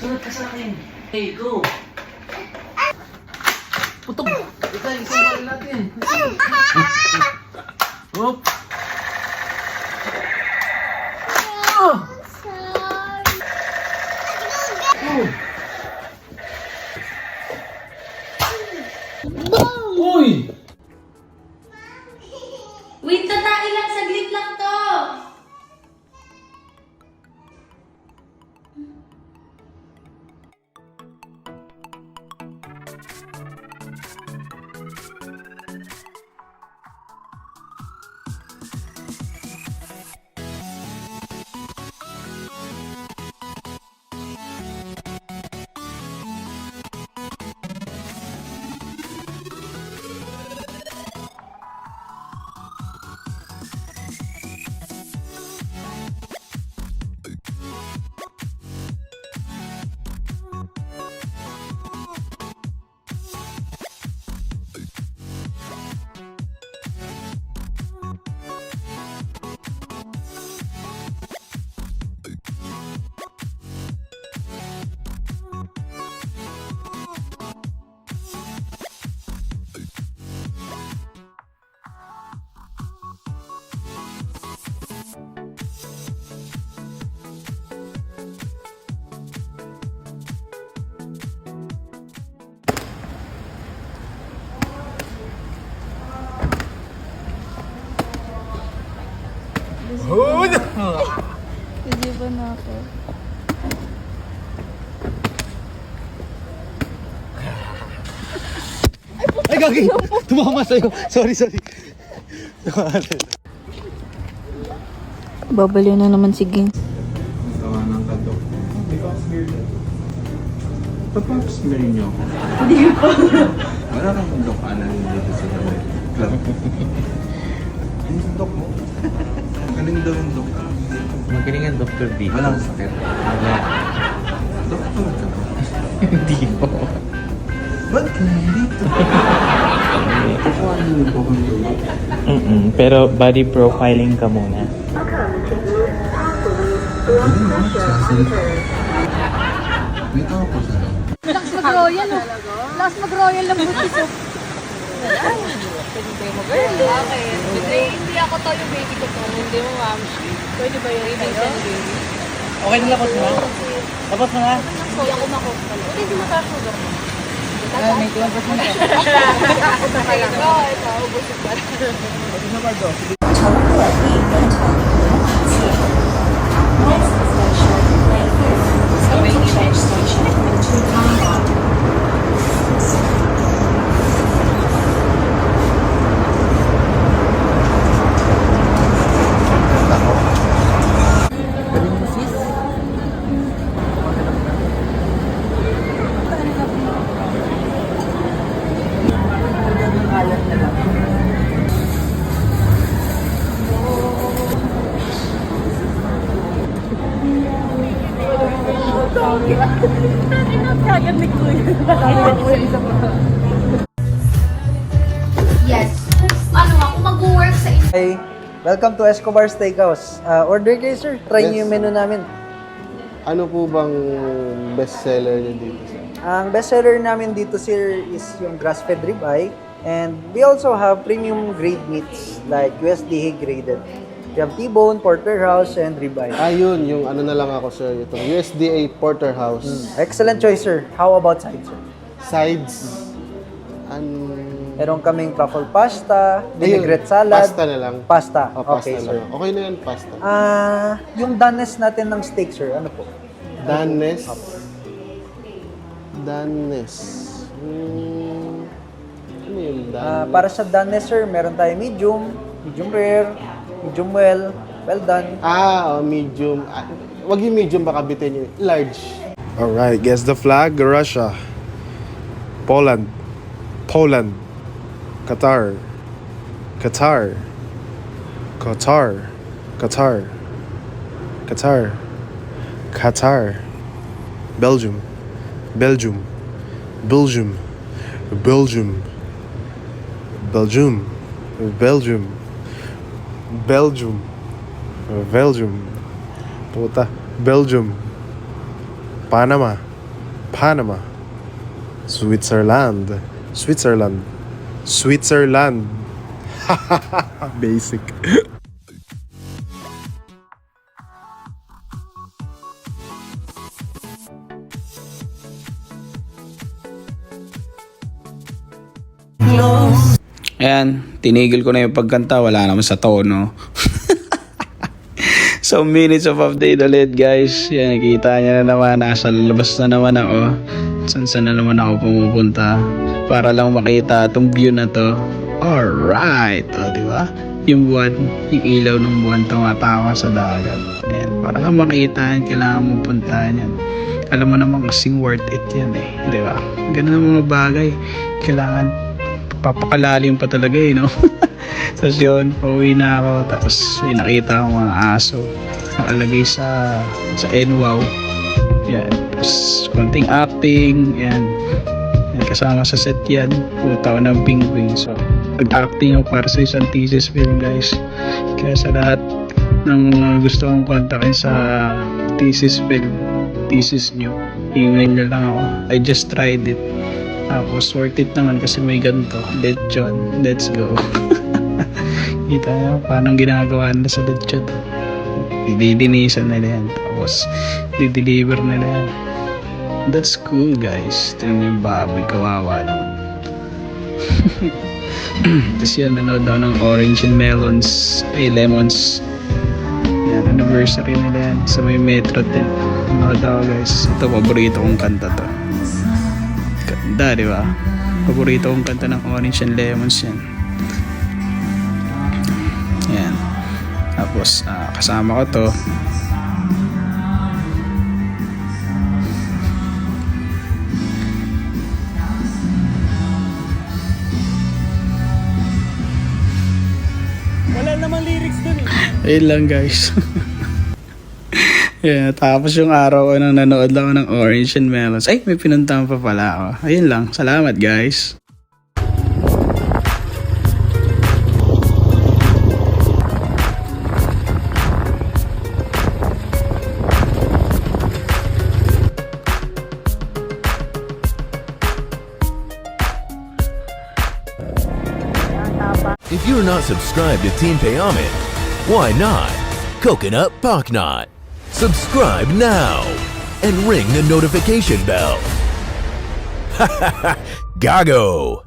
Sunod ka sa akin. Hey, go! Putok! Ito, isang balik natin. Hop! Oh! Uy! Wait, tatay lang. Saglit lang to. Hindi ba na ako? Ay, gagi! Tumama sa'yo. Sorry. Babaliw na naman si Ging. Gawa ng kadok. Papapasmerin niyo ako. Hindi pa. Wala kang dokanan dito sa club. Ano yung dok mo? Galing daw yung dok. Magaling ang Dr. D. Walang sakit. Wala. Doktor ka daw. Hindi po. Ba't ka nandito? Kukuha niyo yung bukong tulog. Pero body profiling ka muna. May tao po sa loob. Lakas mag-royal, oh. Lakas mag-royal ng butis, oh. Okay. Hindi ako to yung baby ko to. Hindi mo, ma'am. Pwede ba yun sa'yo? Okay na lapos mo? Lapos mo na? Hindi ako makot pala. Hindi mo kasugar mo. May lapos mo na. Ito, ubusog ka. Ito na ba do? Yes. Ano ako mag-work sa inyo? Hi, welcome to Escobar Steakhouse. Order kayo, sir. Try niyo yung menu namin. Ano po bang bestseller niyo dito, sir? Ang bestseller namin dito, sir, is yung grass-fed ribeye. And we also have premium grade meats like USDA graded. We have T-bone, porterhouse, and ribeye. Ayun, yung ano na lang ako, sir. Itong USDA Porterhouse. Excellent choice, sir. How about sides, sir? Sides. Meron kaming truffle pasta, Ayun, vinaigrette salad. Pasta na lang. Pasta. Oh, pasta Okay, na sir. lang. Okay na yan, pasta. Yung doneness natin ng steak, sir, ano po? Danes. Danes. Ano yung danes? Para sa doneness, sir, meron tayo medium rare, medium well done. Medium. Wag yung medium, baka bitin yung large. Alright, guess the flag. Russia. Poland. Qatar. Belgium. Puta. Belgium. Panama. Panama, Switzerland, Switzerland, Switzerland. Basic. Ayan, tinigil ko na yung pagkanta, wala naman sa tono. So, minutes of update ulit guys. Yan, nakita niya na naman, nasa labas na naman ako. Saan na naman ako pumupunta para lang makita itong view na to. Alright, o diba? Yung buwan, yung ilaw ng buwan tumatawa sa dagat. Ayan, para lang makita yan, kailangan mo puntahan yan. Alam mo naman kasing worth it yan eh, diba? Ganun ang mga bagay, kailangan papakalalim pa talaga eh, no? Tapos yun, pauwi na ako. Tapos may nakita akong mga aso nakalagay sa NWOW. Yan. Tapos konting acting. Yan. Yan. Kasama sa set yan. Puta ko ng penguin. So, nag-acting ako para sa isang thesis film guys. Kaya sa lahat ng gusto kong kontakin sa thesis film, thesis nyo, email nyo lang ako. I just tried it. Tapos worth it naman kasi may ganito. Lechon. Let's go. Kita nyo paano ginagawa nila sa lechon. Didinisan nila yan. Tapos dideliver nila yan. That's cool guys. Tignan nyo yung baboy. Kawawa naman. Tapos yan, nanood daw ng orange and melons. Ay, lemons. Yan, anniversary nila yan. Sa may metro din. Nanood daw guys. Ito, paborito kong kanta to. Ganda, di ba? Paborito kong kanta ng orange and lemons yan. Yan. Tapos, kasama ko to. Wala naman lyrics dun eh. Ayun lang guys. Yeah, tapos yung araw ko nang nanood lang ako ng Orange and Melons. Ay, may pinuntahan pa pala ako. Ayun lang. Salamat guys. If you're not subscribed to Team Payame, why not? Coconut Pocknot. Subscribe now and ring the notification bell. Gago!